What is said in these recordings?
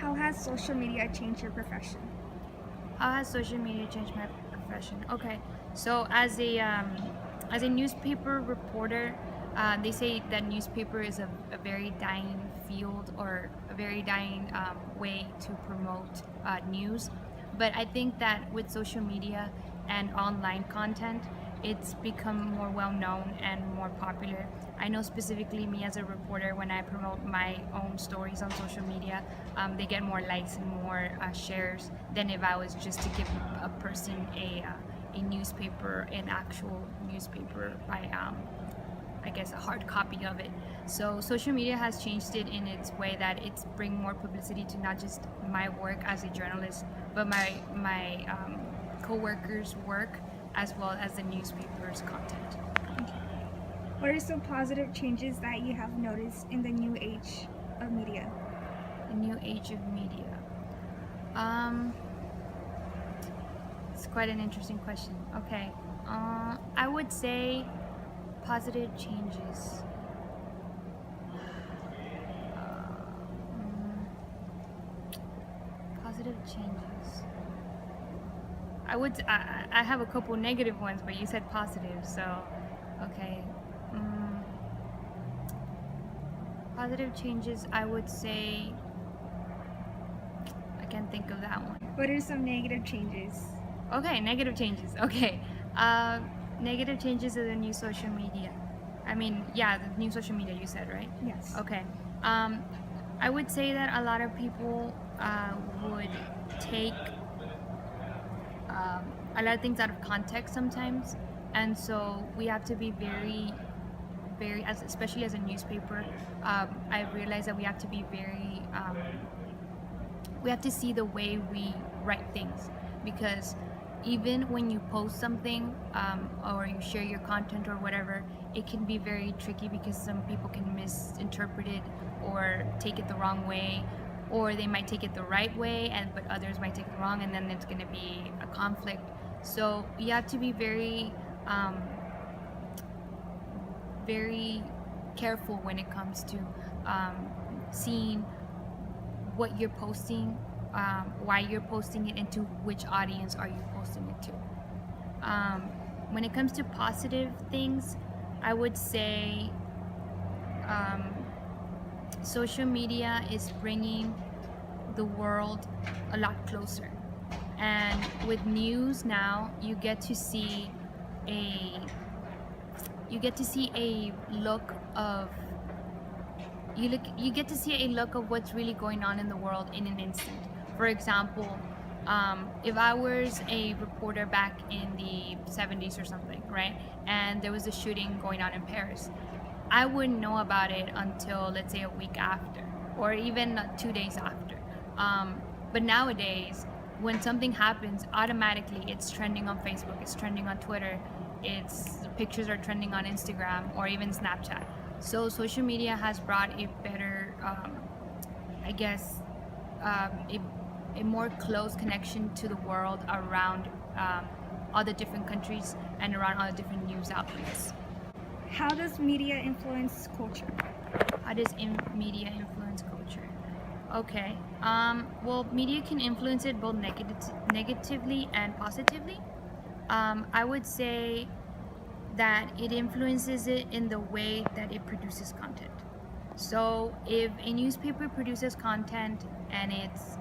How has social media changed your profession? How has social media changed my profession? Okay, so as a newspaper reporter, they say that newspaper is a very dying field or a very dying way to promote news. But I think that with social media and online content, it's become more well known and more popular. I know specifically me as a reporter, when I promote my own stories on social media, they get more likes and more shares than if I was just to give a person a newspaper, an actual newspaper by I guess a hard copy of it. So social media has changed it in its way that it's bring more publicity to not just my work as a journalist, but my co-workers' work as well as the newspaper's content. What are some positive changes that you have noticed in the new age of media? The new age of media. Um, it's quite an interesting question. Okay, I would say positive changes. Positive changes. I have a couple negative ones, but you said positive, so okay. Positive changes, I would say. I can't think of that one. What are some negative changes? Okay, negative changes. Okay, negative changes of the new social media. I mean, yeah, the new social media you said, right? Yes. Okay. I would say that a lot of people would take a lot of things out of context sometimes, and so we have to be very, as especially as a newspaper, I realize that we have to be very, we have to see the way we write things, because even when you post something or you share your content or whatever, it can be very tricky because some people can misinterpret it or take it the wrong way, or they might take it the right way and but others might take it wrong, and then it's going to be a conflict. So you have to be very careful when it comes to seeing what you're posting, why you're posting it, and to which audience are you posting it to. When it comes to positive things, I would say social media is bringing the world a lot closer. And with news now, you get to see a look of you get to see a look of what's really going on in the world in an instant. For example, if I was a reporter back in the 70s or something, right, and there was a shooting going on in Paris, I wouldn't know about it until, let's say, a week after, or even 2 days after. But nowadays, when something happens, automatically it's trending on Facebook, it's trending on Twitter, its pictures are trending on Instagram or even Snapchat. So social media has brought a better, I guess, a more close connection to the world around all the different countries and around all the different news outlets. How does media influence culture? How does media influence culture? Okay. Well, media can influence it both negatively and positively. I would say that it influences it in the way that it produces content. So if a newspaper produces content, and it's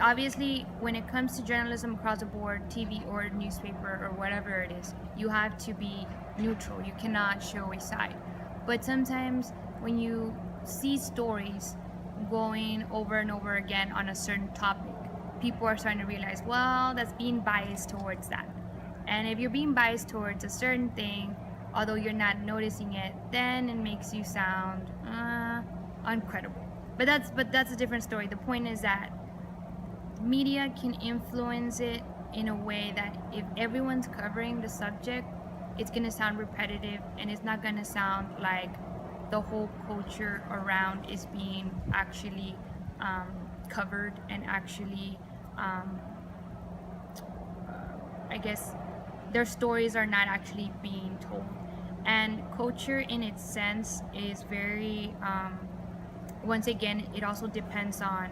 obviously, when it comes to journalism across the board, TV or newspaper or whatever it is, you have to be neutral. You cannot show a side. But sometimes when you see stories going over and over again on a certain topic, people are starting to realize, well, that's being biased towards that. And if you're being biased towards a certain thing, although you're not noticing it, then it makes you sound uncredible. But that's a different story. The point is that media can influence it in a way that if everyone's covering the subject, it's going to sound repetitive, and it's not going to sound like the whole culture around is being actually covered and actually, I guess, their stories are not actually being told. And culture in its sense is very once again, it also depends on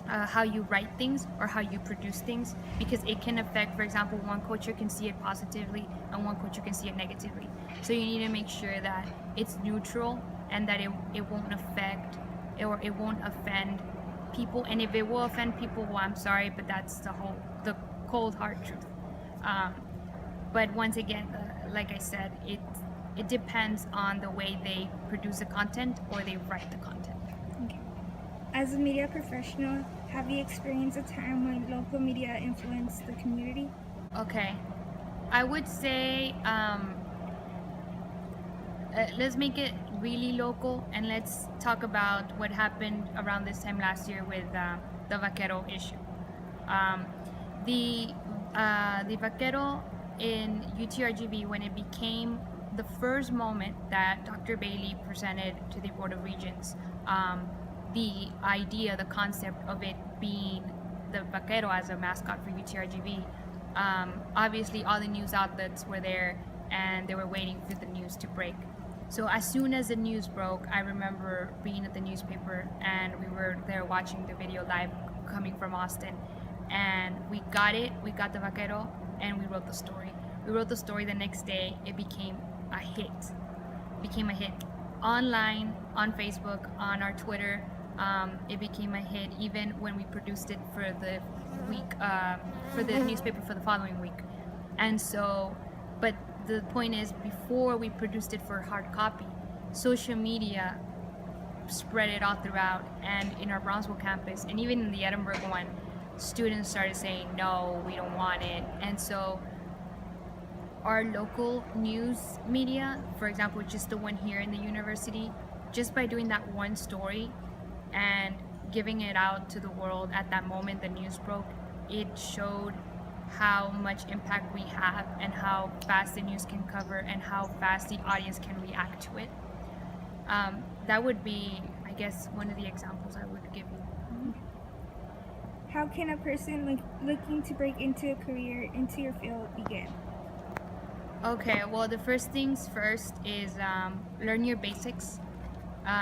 how you write things or how you produce things, because it can affect, for example, one culture can see it positively and one culture can see it negatively. So you need to make sure that it's neutral and that it won't affect or it won't offend people. And if it will offend people, well, I'm sorry, but that's the cold hard truth. um, but once again, like I said, it depends on the way they produce the content or they write the content. Okay. As a media professional, have you experienced a time when local media influenced the community? Okay, I would say let's make it really local, and let's talk about what happened around this time last year with the vaquero issue. Um, the vaquero in UTRGV, when it became the first moment that Dr. Bailey presented to the Board of Regents, the idea, the concept of it being the vaquero as a mascot for UTRGV, obviously all the news outlets were there and they were waiting for the news to break. So as soon as the news broke, I remember being at the newspaper and we were there watching the video live coming from Austin, and we got the vaquero, and we wrote the story. We wrote the story the next day. It became a hit. Online, on Facebook, on our Twitter. It became a hit even when we produced it for the week, for the newspaper for the following week. And so, but the point is, before we produced it for hard copy, social media spread it all throughout, and in our Brownsville campus and even in the Edinburgh one, students started saying, no, we don't want it. And so our local news media, for example, just the one here in the university, just by doing that one story and giving it out to the world at that moment the news broke, it showed how much impact we have and how fast the news can cover and how fast the audience can react to it. That would be, I guess, one of the examples I would give you. How can a person looking to break into a career into your field begin? Okay, well, the first things first is learn your basics.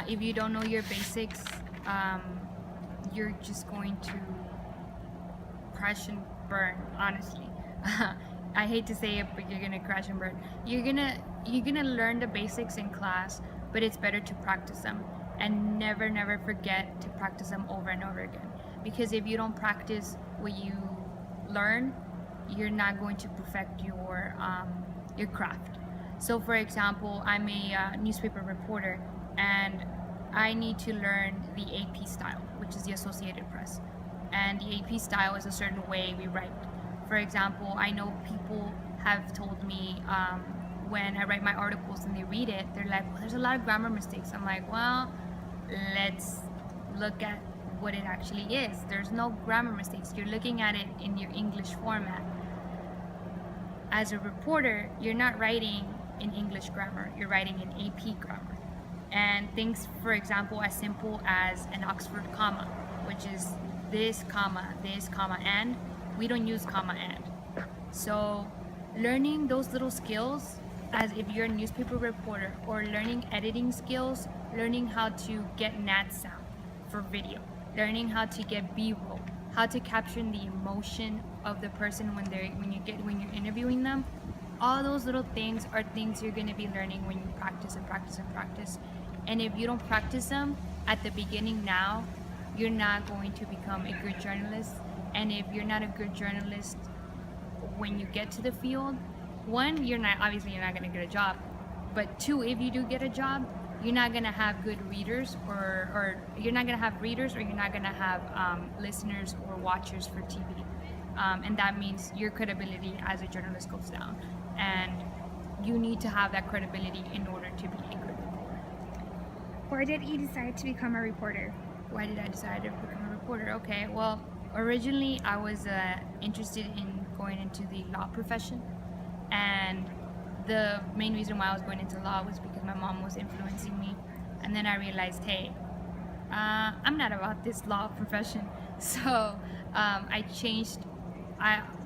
If you don't know your basics, you're just going to crash and burn, honestly. I hate to say it, but you're gonna crash and burn. You're gonna learn the basics in class, but it's better to practice them, and never forget to practice them over and over again. Because if you don't practice what you learn, you're not going to perfect your craft. So, for example, I'm a newspaper reporter, and I need to learn the AP style, which is the Associated Press. And the AP style is a certain way we write. For example, I know people have told me when I write my articles and they read it, they're like, well, there's a lot of grammar mistakes. I'm like, well, let's look at what it actually is. There's no grammar mistakes. You're looking at it in your English format. As a reporter, you're not writing in English grammar, you're writing in AP grammar. And things, for example, as simple as an Oxford comma, which is this comma, and we don't use comma and. So learning those little skills, as if you're a newspaper reporter, or learning editing skills, learning how to get nat sound for video, learning how to get B-roll, how to capture the emotion of the person when you're interviewing them. All those little things are things you're going to be learning when you practice and practice and practice. And if you don't practice them at the beginning now, you're not going to become a good journalist. And if you're not a good journalist when you get to the field, one, you're not going to get a job. But two, if you do get a job, you're not going to have good readers, or you're not going to have readers, or you're not going to have listeners or watchers for TV. And that means your credibility as a journalist goes down. And you need to have that credibility in order to be a good reporter. Why did you decide to become a reporter? Why did I decide to become a reporter? Okay, well, originally I was interested in going into the law profession. And the main reason why I was going into law was because my mom was influencing me. And then I realized, hey, I'm not about this law profession. So I changed.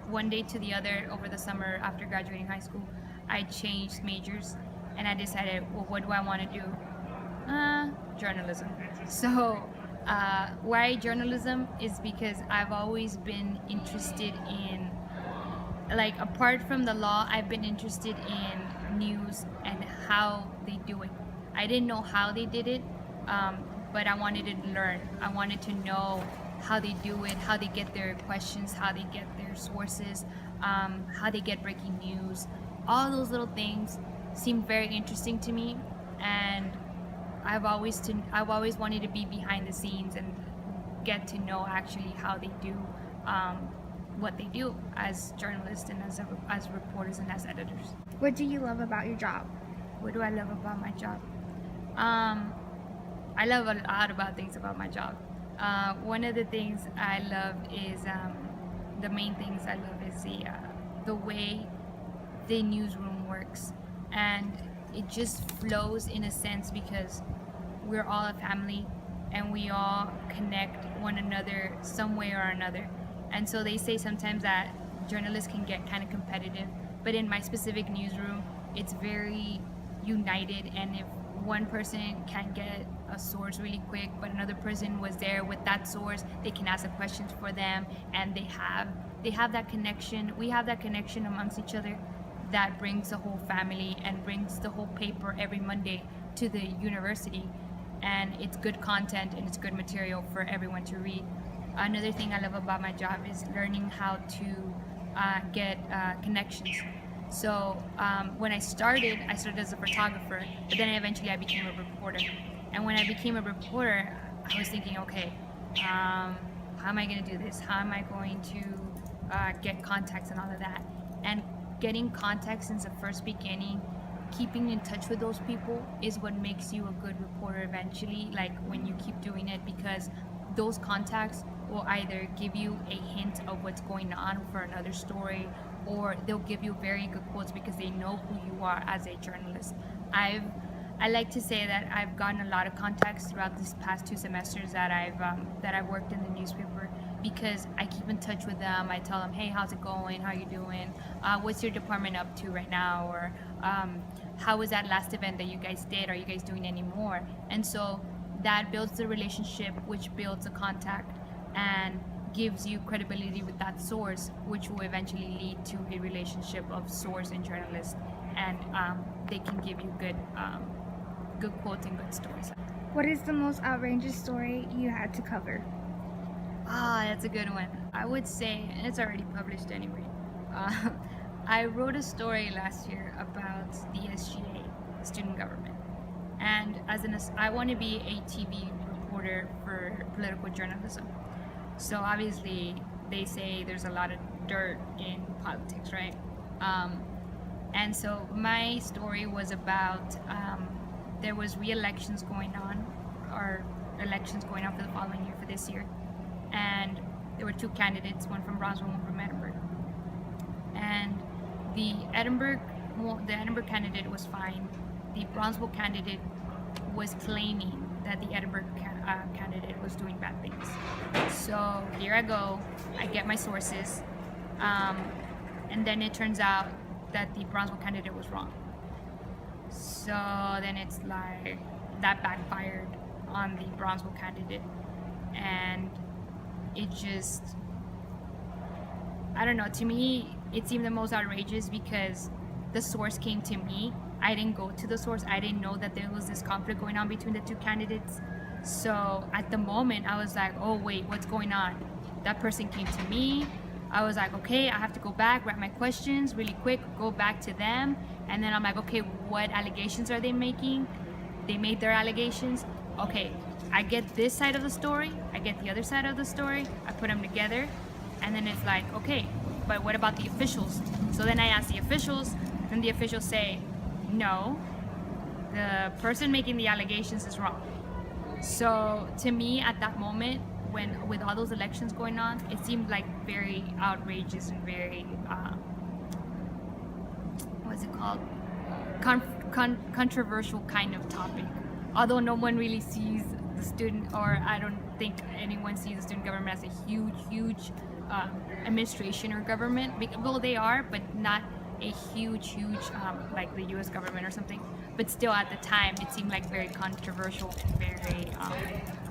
One day to the other over the summer after graduating high school, I changed majors, and I decided, well, what do I want to do? journalism. So, why journalism is because I've always been interested in, like, apart from the law, I've been interested in news and how they do it. I didn't know how they did it, but I wanted to learn. I wanted to know how they do it, how they get their questions, how they get their sources, how they get breaking news. All those little things seemed very interesting to me, and I've always wanted to be behind the scenes and get to know actually how they do what they do as journalists and as reporters and as editors. What do you love about your job? What do I love about my job? I love a lot about things about my job. One of the things I love is the main things I love is the way the newsroom works, and it just flows in a sense because we're all a family and we all connect one another some way or another. And so they say sometimes that journalists can get kind of competitive, but in my specific newsroom, it's very united. And if one person can't get a source really quick, but another person was there with that source, they can ask the questions for them, and they have that connection. We have that connection amongst each other that brings the whole family and brings the whole paper every Monday to the university. And it's good content and it's good material for everyone to read. Another thing I love about my job is learning how to get connections. So when I started as a photographer, but then eventually I became a reporter. And when I became a reporter, I was thinking, okay, how am I going to do this? How am I going to get contacts and all of that? And getting contacts since the first beginning, keeping in touch with those people is what makes you a good reporter eventually, like when you keep doing it, because those contacts will either give you a hint of what's going on for another story, or they'll give you very good quotes because they know who you are as a journalist. I like to say that I've gotten a lot of contacts throughout these past 2 semesters that I've worked in the newspaper, because I keep in touch with them. I tell them, hey, how's it going? How you doing? What's your department up to right now? Or how was that last event that you guys did? Are you guys doing any more? And so that builds the relationship, which builds a contact and gives you credibility with that source, which will eventually lead to a relationship of source and journalist, and they can give you good quotes and good stories. What is the most outrageous story you had to cover? That's a good one. I would say, and it's already published anyway, I wrote a story last year about the SGA, student government. And I want to be a TV reporter for political journalism. So obviously they say there's a lot of dirt in politics, right? And so my story was about, there was re-elections going on, or elections going on for the following year, for this year. And there were 2 candidates, one from Brownsville, one from Edinburgh. And the Edinburgh candidate was fine. The Brownsville candidate was claiming that the Edinburgh candidate was doing bad things. So here I go, I get my sources, and then it turns out that the Brownsville candidate was wrong. So then it's like, that backfired on the Brownsville candidate, and it just, I don't know, to me it seemed the most outrageous because the source came to me. I didn't go to the source. I didn't know that there was this conflict going on between the 2 candidates. So at the moment I was like, oh wait, what's going on? That person came to me. I was like, okay, I have to go back, write my questions really quick, go back to them. And then I'm like, okay, what allegations are they making? They made their allegations. Okay, I get this side of the story, I get the other side of the story, I put them together, and then it's like, okay, but what about the officials? So then I ask the officials, and the officials say, no, the person making the allegations is wrong. So to me, at that moment, when with all those elections going on, it seemed like very outrageous and very what's it called, controversial kind of topic. Although no one really sees the student, or I don't think anyone sees the student government as a huge administration or government. Well, they are, but not a huge like the U.S. government or something. but still at the time it seemed like very controversial and very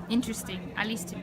interesting, at least to me.